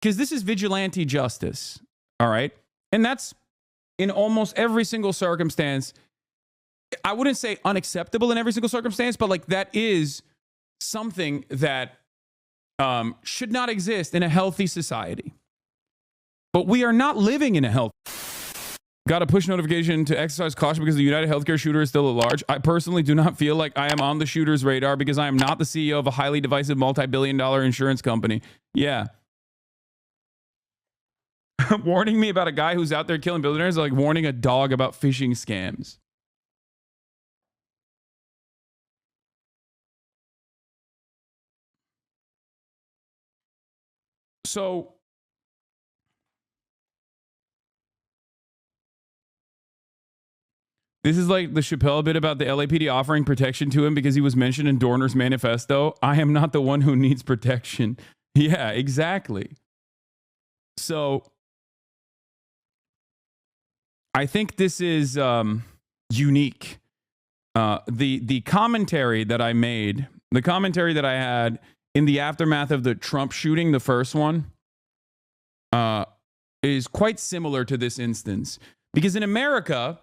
because this is vigilante justice, all right? And that's in almost every single circumstance. I wouldn't say unacceptable in every single circumstance, but like that is something that should not exist in a healthy society. But we are not living in a healthy. Got a push notification to exercise caution because the United Healthcare shooter is still at large. I personally do not feel like I am on the shooter's radar because I am not the CEO of a highly divisive multi-billion-dollar insurance company. Yeah. Warning me about a guy who's out there killing billionaires is like warning a dog about phishing scams. So this is like the Chappelle bit about the LAPD offering protection to him because he was mentioned in Dorner's manifesto. I am not the one who needs protection. Yeah, exactly. So I think this is unique. The commentary that I made, the commentary that I had in the aftermath of the Trump shooting, the first one, is quite similar to this instance. Because in America,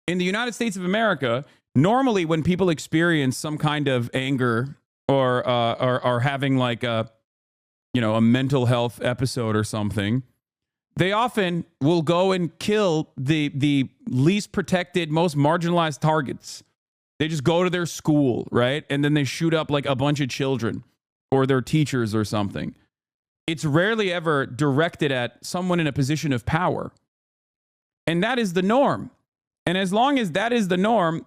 in the United States of America, normally when people experience some kind of anger or are having like a mental health episode or something, they often will go and kill the least protected, most marginalized targets. They just go to their school, right? And then they shoot up like a bunch of children or their teachers or something. It's rarely ever directed at someone in a position of power. And that is the norm. And as long as that is the norm,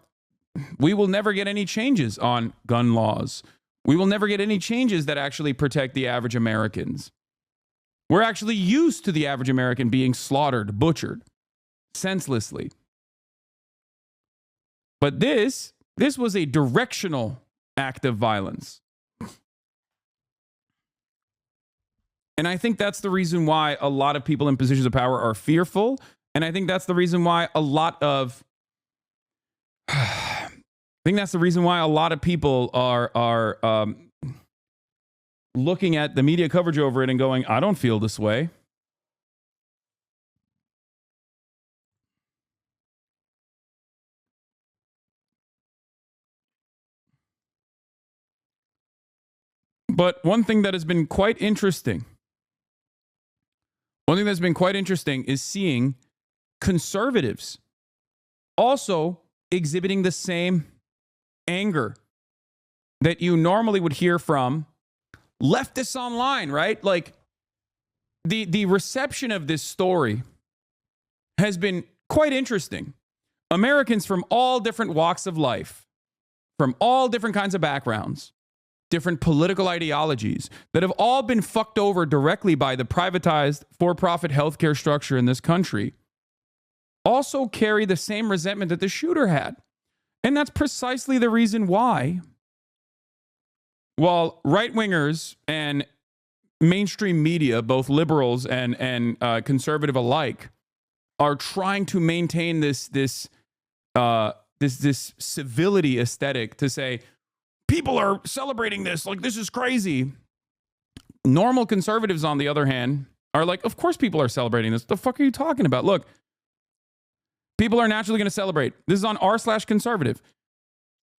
we will never get any changes on gun laws. We will never get any changes that actually protect the average Americans. We're actually used to the average American being slaughtered, butchered, senselessly. But this was a directional act of violence. And I think that's the reason why a lot of people in positions of power are fearful. And I think that's the reason why a lot of people are looking at the media coverage over it and going, I don't feel this way. But one thing that has been quite interesting, is seeing conservatives also exhibiting the same anger that you normally would hear from leftists online, right? Like the reception of this story has been quite interesting. Americans from all different walks of life, from all different kinds of backgrounds, different political ideologies that have all been fucked over directly by the privatized for-profit healthcare structure in this country also carry the same resentment that the shooter had. And that's precisely the reason why, while right-wingers and mainstream media, both liberals and conservative alike, are trying to maintain this civility aesthetic to say, people are celebrating this, like this is crazy. Normal conservatives, on the other hand, are like, of course people are celebrating this. What the fuck are you talking about? Look, people are naturally going to celebrate. This is on r/conservative.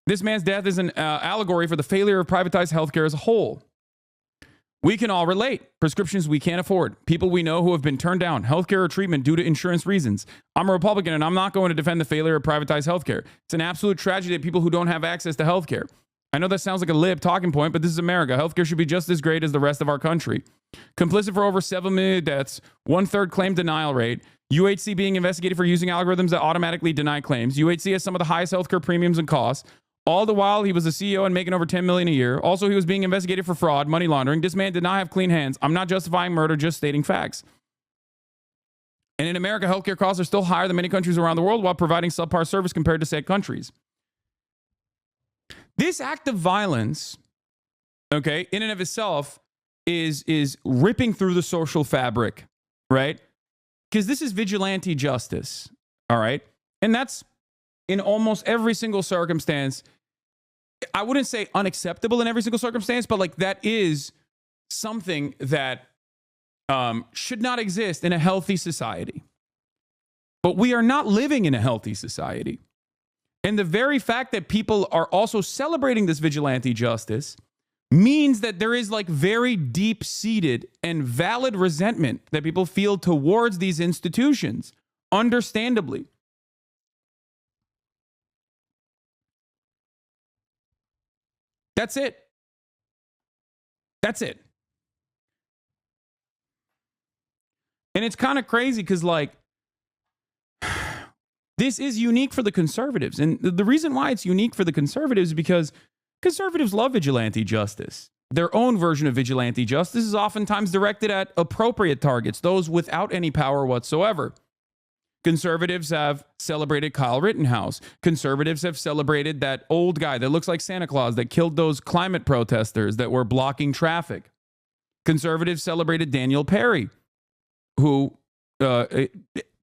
This man's death is an allegory for the failure of privatized healthcare as a whole. We can all relate. Prescriptions we can't afford. People we know who have been turned down. Healthcare or treatment due to insurance reasons. I'm a Republican and I'm not going to defend the failure of privatized healthcare. It's an absolute tragedy that people who don't have access to healthcare. I know that sounds like a lib talking point, but this is America. Healthcare should be just as great as the rest of our country. Complicit for over 7 million deaths, 1/3 claim denial rate, UHC being investigated for using algorithms that automatically deny claims. UHC has some of the highest healthcare premiums and costs. All the while, he was a CEO and making over $10 million a year. Also, he was being investigated for fraud, money laundering. This man did not have clean hands. I'm not justifying murder, just stating facts. And in America, healthcare costs are still higher than many countries around the world while providing subpar service compared to said countries. This act of violence, okay, in and of itself, is ripping through the social fabric, right? Because this is vigilante justice, all right? And that's in almost every single circumstance. I wouldn't say unacceptable in every single circumstance, but like that is something that should not exist in a healthy society. But we are not living in a healthy society. And the very fact that people are also celebrating this vigilante justice means that there is like very deep-seated and valid resentment that people feel towards these institutions, understandably. That's it. That's it. And it's kind of crazy because, like, this is unique for the conservatives. And the reason why it's unique for the conservatives is because conservatives love vigilante justice. Their own version of vigilante justice is oftentimes directed at appropriate targets, those without any power whatsoever. Conservatives have celebrated Kyle Rittenhouse. Conservatives have celebrated that old guy that looks like Santa Claus that killed those climate protesters that were blocking traffic. Conservatives celebrated Daniel Perry, who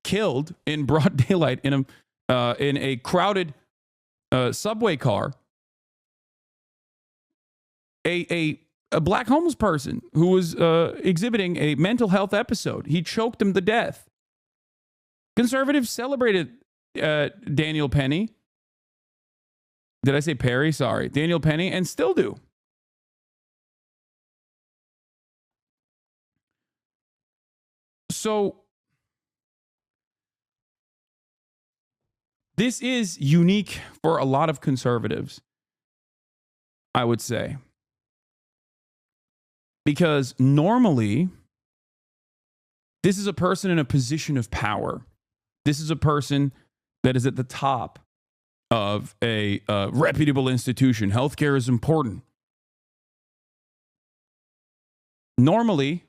killed in broad daylight in a crowded subway car a black homeless person who was exhibiting a mental health episode. He choked him to death. Conservatives celebrated Daniel Penny. Did I say Perry? Sorry. Daniel Penny, and still do. So this is unique for a lot of conservatives, I would say. Because normally, this is a person in a position of power. This is a person that is at the top of a reputable institution. Healthcare is important. Normally,